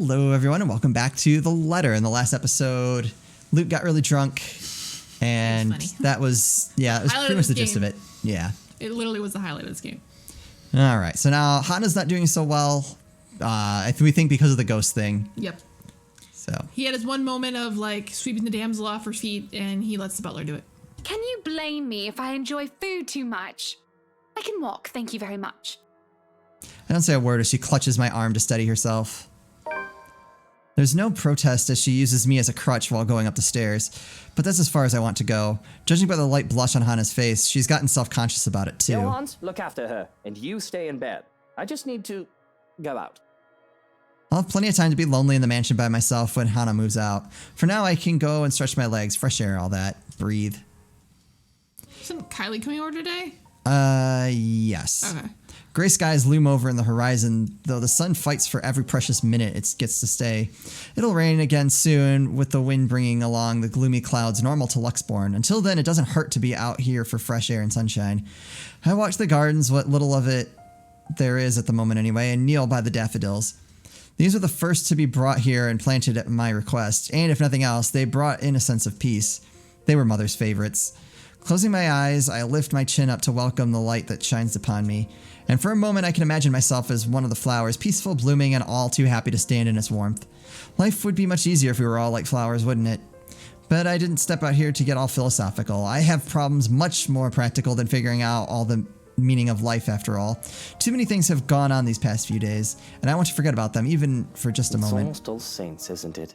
Hello, everyone, and welcome back to The Letter. In the last episode, Luke got really drunk, and that was pretty much the gist of it. Yeah. It literally was the highlight of this game. All right, so now Hana's not doing so well, we think because of the ghost thing. Yep. So he had his one moment of, like, sweeping the damsel off her feet, and he lets the butler do it. Can you blame me if I enjoy food too much? I can walk, thank you very much. I don't say a word as she clutches my arm to steady herself. There's no protest as she uses me as a crutch while going up the stairs, but that's as far as I want to go. Judging by the light blush on Hana's face, she's gotten self-conscious about it too. Johan, look after her, and you stay in bed. I just need to go out. I'll have plenty of time to be lonely in the mansion by myself when Hana moves out. For now, I can go and stretch my legs, fresh air, all that. Breathe. Isn't Kylie coming over today? Yes. Okay. Gray skies loom over in the horizon, though the sun fights for every precious minute it gets to stay. It'll rain again soon, with the wind bringing along the gloomy clouds normal to Luxborn. Until then, it doesn't hurt to be out here for fresh air and sunshine. I watch the gardens, what little of it there is at the moment anyway, and kneel by the daffodils. These are the first to be brought here and planted at my request, and if nothing else, they brought in a sense of peace. They were Mother's favorites. Closing my eyes, I lift my chin up to welcome the light that shines upon me, and for a moment I can imagine myself as one of the flowers, peaceful, blooming, and all too happy to stand in its warmth. Life would be much easier if we were all like flowers, wouldn't it? But I didn't step out here to get all philosophical. I have problems much more practical than figuring out all the meaning of life after all. Too many things have gone on these past few days, and I want to forget about them, even for just a moment. It's almost All Saints, isn't it?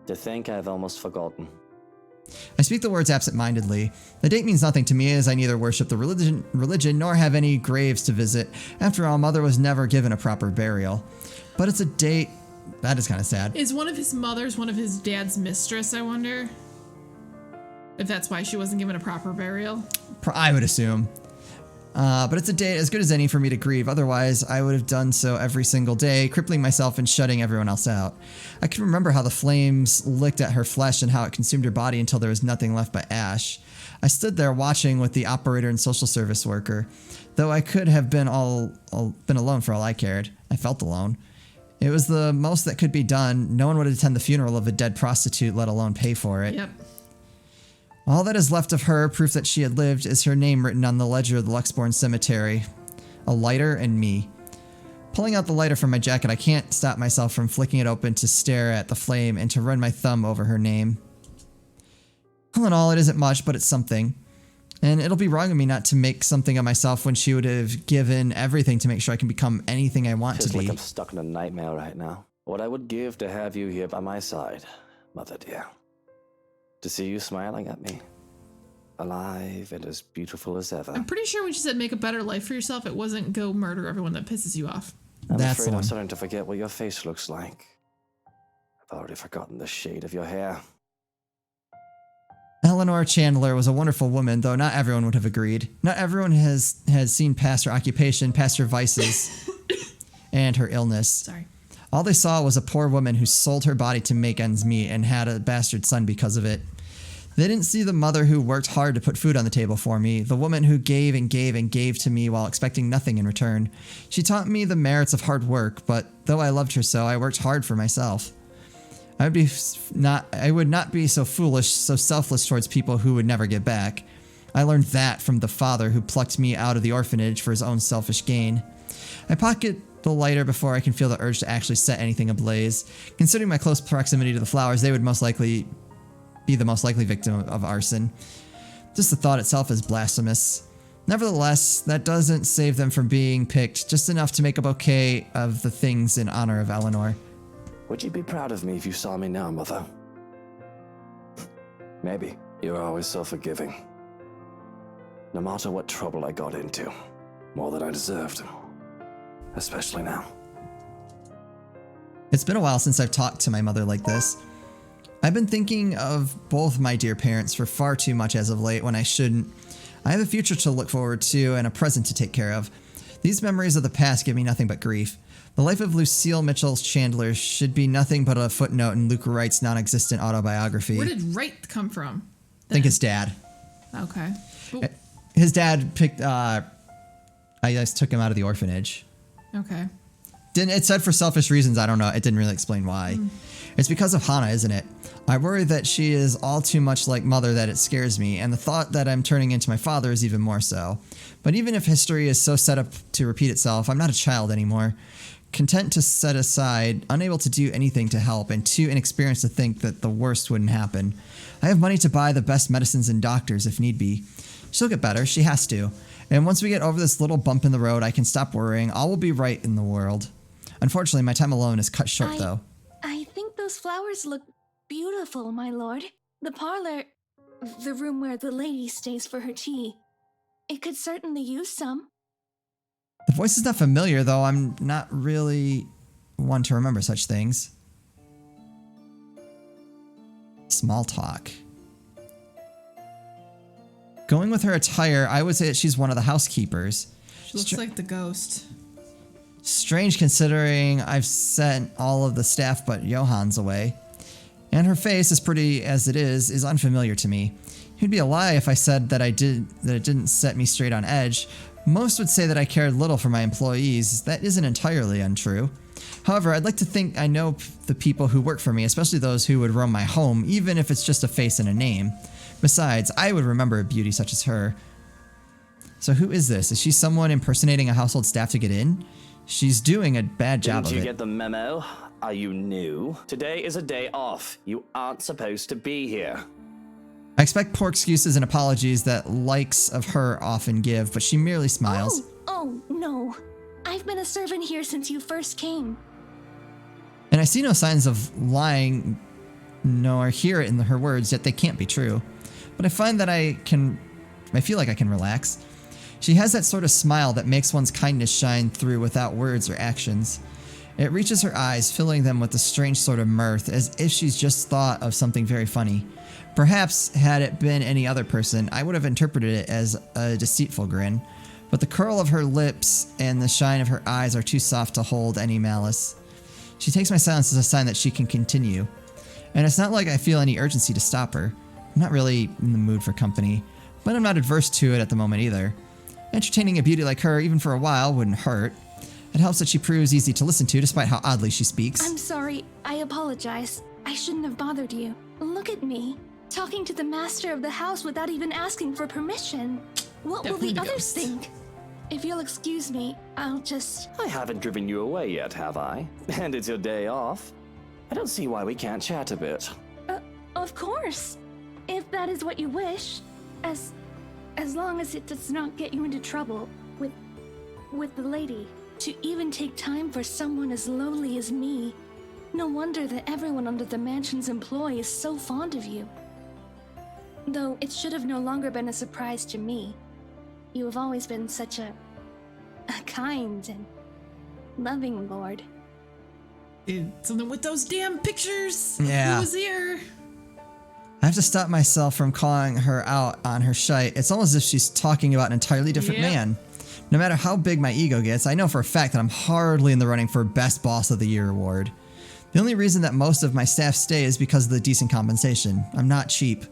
To think I've almost forgotten. I speak the words absent-mindedly. The date means nothing to me, as I neither worship the religion nor have any graves to visit. After all, Mother was never given a proper burial. But it's a date. That is kind of sad. Is one of his mothers one of his dad's mistress, I wonder? If that's why she wasn't given a proper burial? I would assume. But it's a date as good as any for me to grieve. Otherwise, I would have done so every single day, crippling myself and shutting everyone else out. I can remember how the flames licked at her flesh and how it consumed her body until there was nothing left but ash. I stood there watching with the operator and social service worker. Though I could have been been alone for all I cared. I felt alone. It was the most that could be done. No one would attend the funeral of a dead prostitute, let alone pay for it. Yep. All that is left of her, proof that she had lived, is her name written on the ledger of the Luxborn Cemetery. A lighter and me. Pulling out the lighter from my jacket, I can't stop myself from flicking it open to stare at the flame and to run my thumb over her name. All in all, it isn't much, but it's something. And it'll be wrong of me not to make something of myself when she would have given everything to make sure I can become anything I want to be. Feels like I'm stuck in a nightmare right now. What I would give to have you here by my side, Mother dear. To see you smiling at me. Alive and as beautiful as ever. I'm pretty sure when she said make a better life for yourself, it wasn't go murder everyone that pisses you off. I'm That's afraid the I'm one. starting to forget what your face looks like. I've already forgotten the shade of your hair. Eleanor Chandler was a wonderful woman, though not everyone would have agreed. Not everyone has seen past her occupation, past her vices, and her illness. Sorry. All they saw was a poor woman who sold her body to make ends meet and had a bastard son because of it. They didn't see the mother who worked hard to put food on the table for me, the woman who gave and gave and gave to me while expecting nothing in return. She taught me the merits of hard work, but though I loved her so, I worked hard for myself. I would not be so foolish, so selfless towards people who would never get back. I learned that from the father who plucked me out of the orphanage for his own selfish gain. I pocket the lighter before I can feel the urge to actually set anything ablaze. Considering my close proximity to the flowers, they would most likely be the most likely victim of arson. Just the thought itself is blasphemous. Nevertheless, that doesn't save them from being picked, just enough to make a bouquet of the things in honor of Eleanor. Would you be proud of me if you saw me now, Mother? Maybe. You're always so forgiving. No matter what trouble I got into. More than I deserved. Especially now. It's been a while since I've talked to my mother like this. I've been thinking of both my dear parents for far too much as of late when I shouldn't. I have a future to look forward to and a present to take care of. These memories of the past give me nothing but grief. The life of Lucille Mitchell Chandler should be nothing but a footnote in Luke Wright's non-existent autobiography. Where did Wright come from? I think his dad. Okay. His dad picked, I just took him out of the orphanage. Okay. It said for selfish reasons. I don't know. It didn't really explain why. It's because of Hana, isn't it? I worry that she is all too much like Mother that it scares me, and the thought that I'm turning into my father is even more so. But even if history is so set up to repeat itself, I'm not a child anymore. Content to set aside, unable to do anything to help, and too inexperienced to think that the worst wouldn't happen. I have money to buy the best medicines and doctors if need be. She'll get better. She has to. And once we get over this little bump in the road, I can stop worrying. All will be right in the world. Unfortunately, my time alone is cut short, though. I think those flowers look beautiful, my lord. The parlor, the room where the lady stays for her tea, it could certainly use some. The voice is not familiar, though. I'm not really one to remember such things. Small talk. Going with her attire, I would say that she's one of the housekeepers. She looks like the ghost. Strange considering I've sent all of the staff but Johan's away. And her face, as pretty as it is unfamiliar to me. It'd be a lie if I said that it didn't set me straight on edge. Most would say that I cared little for my employees. That isn't entirely untrue. However, I'd like to think I know the people who work for me, especially those who would roam my home, even if it's just a face and a name. Besides, I would remember a beauty such as her. So who is this? Is she someone impersonating a household staff to get in? She's doing a bad job of it. Didn't you get the memo? Are you new? Today is a day off. You aren't supposed to be here. I expect poor excuses and apologies that likes of her often give, but she merely smiles. Oh, no. I've been a servant here since you first came. And I see no signs of lying, nor hear it in her words, yet they can't be true. But I find that I feel like I can relax. She has that sort of smile that makes one's kindness shine through without words or actions. It reaches her eyes, filling them with a strange sort of mirth, as if she's just thought of something very funny. Perhaps, had it been any other person, I would have interpreted it as a deceitful grin. But the curl of her lips and the shine of her eyes are too soft to hold any malice. She takes my silence as a sign that she can continue. And it's not like I feel any urgency to stop her. I'm not really in the mood for company, but I'm not adverse to it at the moment either. Entertaining a beauty like her, even for a while, wouldn't hurt. It helps that she proves easy to listen to, despite how oddly she speaks. I'm sorry. I apologize. I shouldn't have bothered you. Look at me, talking to the master of the house without even asking for permission. What Definitely will the the others ghost. think? If you'll excuse me, I'll just... I haven't driven you away yet, have I? And it's your day off. I don't see why we can't chat a bit. Of course. If that is what you wish. As long as it does not get you into trouble with the lady. To even take time for someone as lowly as me. No wonder that everyone under the mansion's employ is so fond of you. Though it should have no longer been a surprise to me. You have always been such a kind and loving lord. Dude, something with those damn pictures. Yeah. Who was here? I have to stop myself from calling her out on her shite. It's almost as if she's talking about an entirely different Yep. man. No matter how big my ego gets, I know for a fact that I'm hardly in the running for Best Boss of the Year award. The only reason that most of my staff stay is because of the decent compensation. I'm not cheap.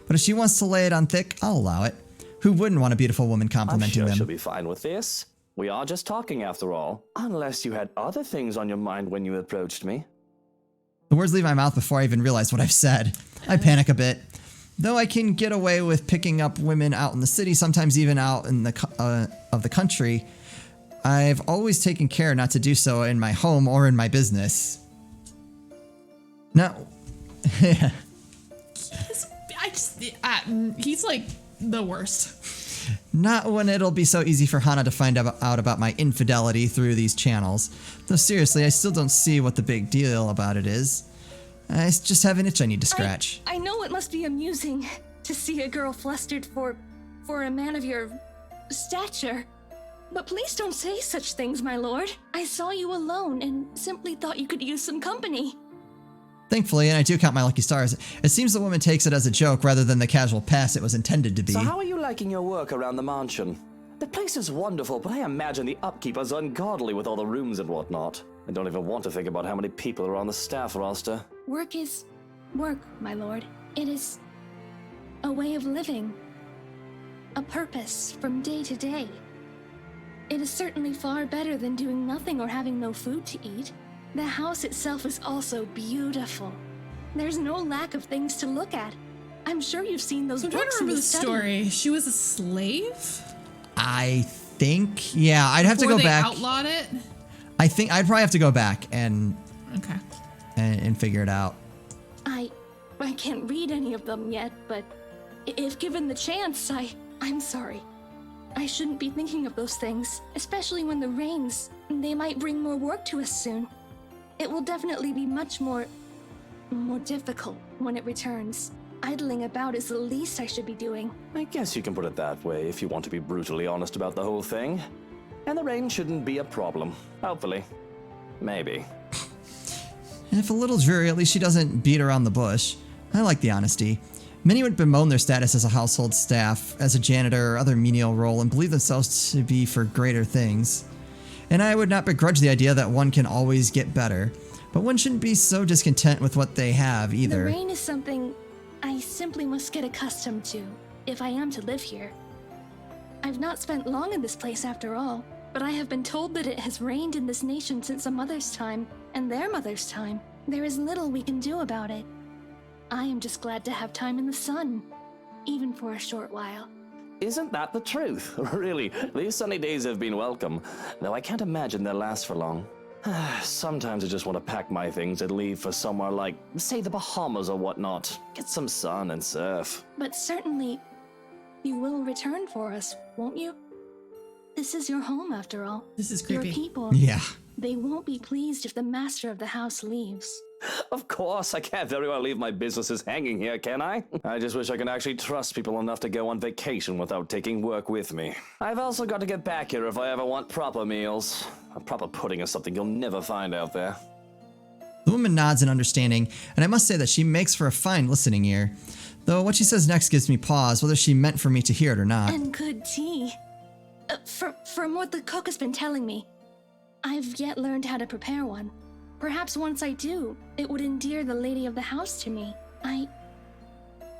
But if she wants to lay it on thick, I'll allow it. Who wouldn't want a beautiful woman I'm complimenting sure them? she'll be fine with this. We are just talking after all. Unless you had other things on your mind when you approached me. The words leave my mouth before I even realize what I've said. I panic a bit. Though I can get away with picking up women out in the city, sometimes even out in the country, I've always taken care not to do so in my home or in my business. Now, He's like the worst. not when it'll be so easy for Hana to find out about my infidelity through these channels. Though seriously, I still don't see what the big deal about it is. I just have an itch I need to scratch. I know it must be amusing to see a girl flustered for a man of your stature. But please don't say such things, my lord. I saw you alone and simply thought you could use some company. Thankfully, and I do count my lucky stars, it seems the woman takes it as a joke rather than the casual pass it was intended to be. So how are you liking your work around the mansion? The place is wonderful, but I imagine the upkeep is ungodly with all the rooms and whatnot. I don't even want to think about how many people are on the staff roster. Work is work, my lord. It is a way of living. A purpose from day to day. It is certainly far better than doing nothing or having no food to eat. The house itself is also beautiful. There's no lack of things to look at. I'm sure you've seen those I'm trying to books in remember the the study. story. She was a slave? I think, yeah, I'd have to Before go they back. outlawed it? I think I'd probably have to go back and Okay. figure it out. I can't read any of them yet, but if given the chance, I'm sorry. I shouldn't be thinking of those things, especially when the rains, they might bring more work to us soon. It will definitely be much more difficult when it returns. Idling about is the least I should be doing. I guess you can put it that way if you want to be brutally honest about the whole thing. And the rain shouldn't be a problem. Hopefully. Maybe. And if a little dreary, at least she doesn't beat around the bush. I like the honesty. Many would bemoan their status as a household staff, as a janitor or other menial role, and believe themselves to be for greater things. And I would not begrudge the idea that one can always get better, but one shouldn't be so discontent with what they have either. The rain is something I simply must get accustomed to, if I am to live here. I've not spent long in this place after all, but I have been told that it has rained in this nation since a mother's time, and their mother's time. There is little we can do about it. I am just glad to have time in the sun, even for a short while. Isn't that the truth? Really, these sunny days have been welcome, though I can't imagine they'll last for long. Sometimes I just want to pack my things and leave for somewhere like, say, the Bahamas or whatnot. Get some sun and surf. But certainly, you will return for us, won't you? This is your home, after all. This is Your creepy. people. Yeah. They won't be pleased if the master of the house leaves. Of course, I can't very well leave my businesses hanging here, can I? I just wish I could actually trust people enough to go on vacation without taking work with me. I've also got to get back here if I ever want proper meals. A proper pudding is something you'll never find out there. The woman nods in understanding, and I must say that she makes for a fine listening ear. Though what she says next gives me pause, whether she meant for me to hear it or not. And good tea. From what the cook has been telling me, I've yet learned how to prepare one. Perhaps once I do, it would endear the lady of the house to me. I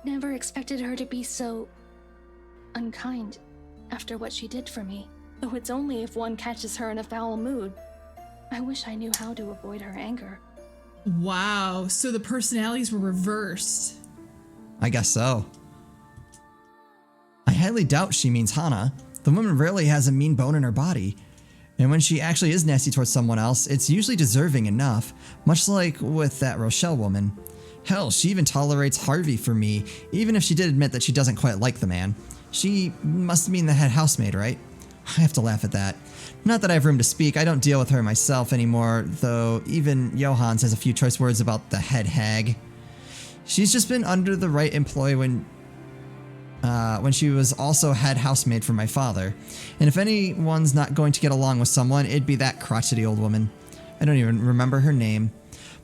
never expected her to be so unkind after what she did for me, though it's only if one catches her in a foul mood. I wish I knew how to avoid her anger. Wow, so the personalities were reversed. I guess so. I highly doubt she means Hana. The woman rarely has a mean bone in her body. And when she actually is nasty towards someone else, it's usually deserving enough, much like with that Rochelle woman. Hell, she even tolerates Harvey for me, even if she did admit that she doesn't quite like the man. She must mean the head housemaid, right? I have to laugh at that. Not that I have room to speak, I don't deal with her myself anymore, though even Johans has a few choice words about the head hag. She's just been under the right employ when she was also head housemaid for my father. And if anyone's not going to get along with someone, it'd be that crotchety old woman. I don't even remember her name.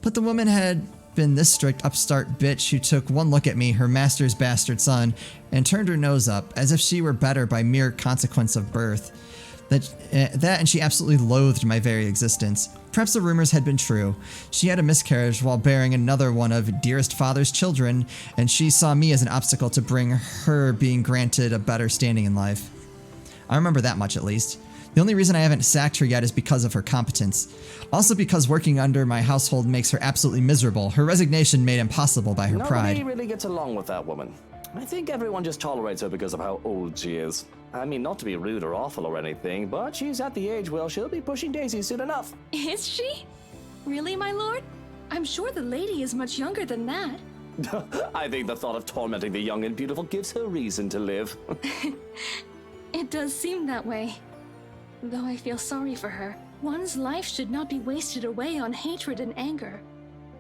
But the woman had been this strict upstart bitch who took one look at me, her master's bastard son, and turned her nose up, as if she were better by mere consequence of birth. That and she absolutely loathed my very existence. Perhaps the rumors had been true. She had a miscarriage while bearing another one of dearest father's children, and she saw me as an obstacle to bring her being granted a better standing in life. I remember that much at least. The only reason I haven't sacked her yet is because of her competence. Also because working under my household makes her absolutely miserable, her resignation made impossible by her pride. Nobody really gets along with that woman. I think everyone just tolerates her because of how old she is. I mean, not to be rude or awful or anything, but she's at the age where she'll be pushing daisies soon enough. Is she? Really, my lord? I'm sure the lady is much younger than that. I think the thought of tormenting the young and beautiful gives her reason to live. It does seem that way. Though I feel sorry for her. One's life should not be wasted away on hatred and anger.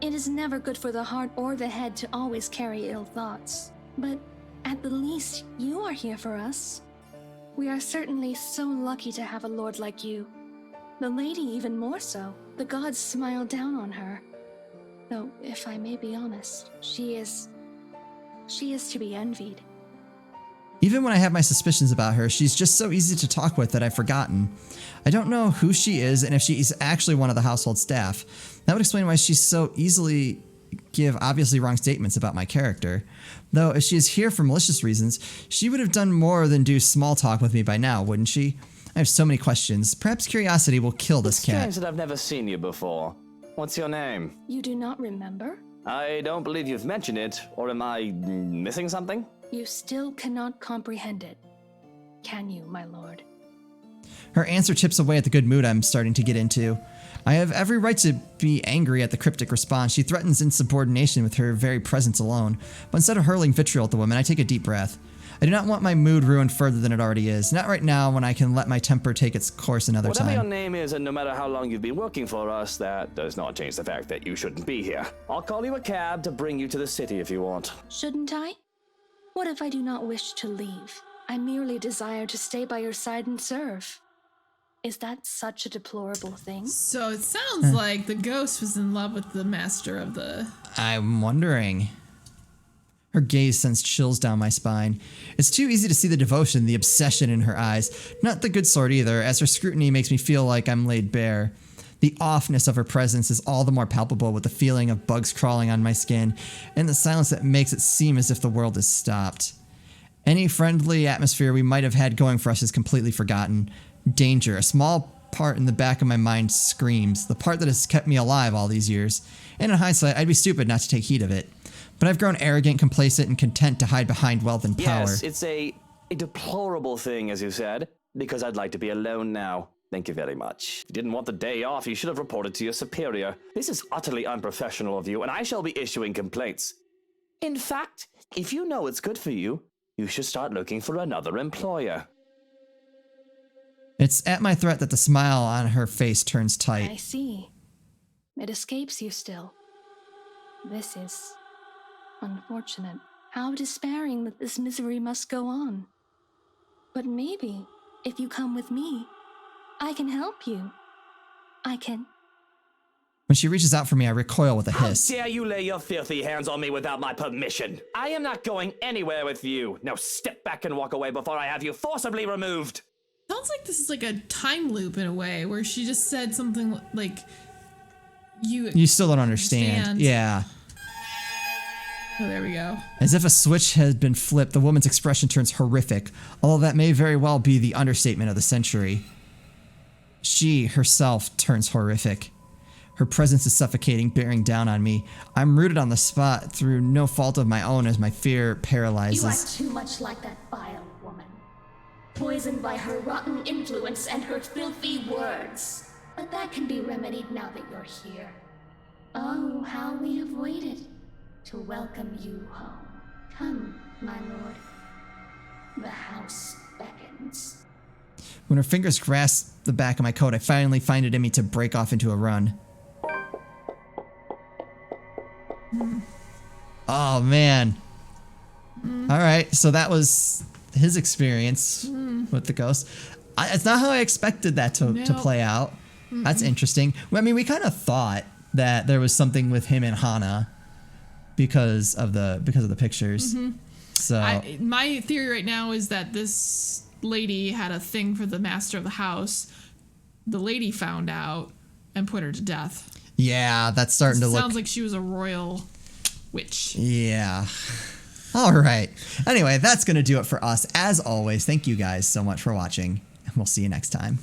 It is never good for the heart or the head to always carry ill thoughts. But at the least, you are here for us. We are certainly so lucky to have a lord like you. The lady even more so. The gods smile down on her. Though, if I may be honest, she is to be envied. Even when I have my suspicions about her, she's just so easy to talk with that I've forgotten. I don't know who she is and if she is actually one of the household staff. That would explain why she's so easily give obviously wrong statements about my character. Though if she is here for malicious reasons, she would have done more than do small talk with me by now, wouldn't she? I have so many questions. Perhaps curiosity will kill this Strange cat. that I've never seen you before. What's your name? You do not remember? I don't believe you've mentioned it, or am I missing something? You still cannot comprehend it. Can you, my lord? Her answer chips away at the good mood I'm starting to get into. I have every right to be angry at the cryptic response. She threatens insubordination with her very presence alone. But instead of hurling vitriol at the woman, I take a deep breath. I do not want my mood ruined further than it already is. Not right now, when I can let my temper take its course another Whatever your time. name is, and no matter how long you've been working for us, that does not change the fact that you shouldn't be here. I'll call you a cab to bring you to the city if you want. Shouldn't I? What if I do not wish to leave? I merely desire to stay by your side and serve. Is that such a deplorable thing? So it sounds like the ghost was in love with the master of the... I'm wondering. Her gaze sends chills down my spine. It's too easy to see the devotion, the obsession in her eyes. Not the good sort either, as her scrutiny makes me feel like I'm laid bare. The offness of her presence is all the more palpable with the feeling of bugs crawling on my skin, and the silence that makes it seem as if the world has stopped. Any friendly atmosphere we might have had going for us is completely forgotten. Danger, a small part in the back of my mind screams, the part that has kept me alive all these years. And in hindsight, I'd be stupid not to take heed of it. But I've grown arrogant, complacent, and content to hide behind wealth and power. Yes, it's a deplorable thing, as you said, because I'd like to be alone now. Thank you very much. If you didn't want the day off, you should have reported to your superior. This is utterly unprofessional of you, and I shall be issuing complaints. In fact, if you know it's good for you, you should start looking for another employer. It's at my threat that the smile on her face turns I tight. see. It escapes you still. This is unfortunate. How despairing that this misery must go on. But maybe, if you come with me, I can help you. I can. When she reaches out for me, I recoil with a How hiss. dare you lay your filthy hands on me without my permission? I am not going anywhere with you. Now step back and walk away before I have you forcibly removed. Sounds like this is like a time loop in a way, where she just said something like, You still don't understand. Yeah. Oh, there we go. As if a switch had been flipped, the woman's expression turns horrific, although that may very well be the understatement of the century. She herself turns horrific. Her presence is suffocating, bearing down on me. I'm rooted on the spot through no fault of my own as my fear You are paralyzes. too much like that vile woman. Poisoned by her rotten influence and her filthy words. But that can be remedied now that you're here. Oh, how we have waited to welcome you home. Come, my lord. The house beckons. When her fingers grasp the back of my coat, I finally find it in me to break off into a run. Oh, man. All right, so that was his experience with the ghost. It's not how I expected that to Nope. play out. That's interesting. Well, I mean, we kind of thought that there was something with him and Hana because of the pictures. So My theory right now is that this lady had a thing for the master of the house. The lady found out and put her to death. yeah, that's starting to look. Sounds like she was a royal witch. Yeah. All right. Anyway, that's going to do it for us. As always, thank you guys so much for watching, and we'll see you next time.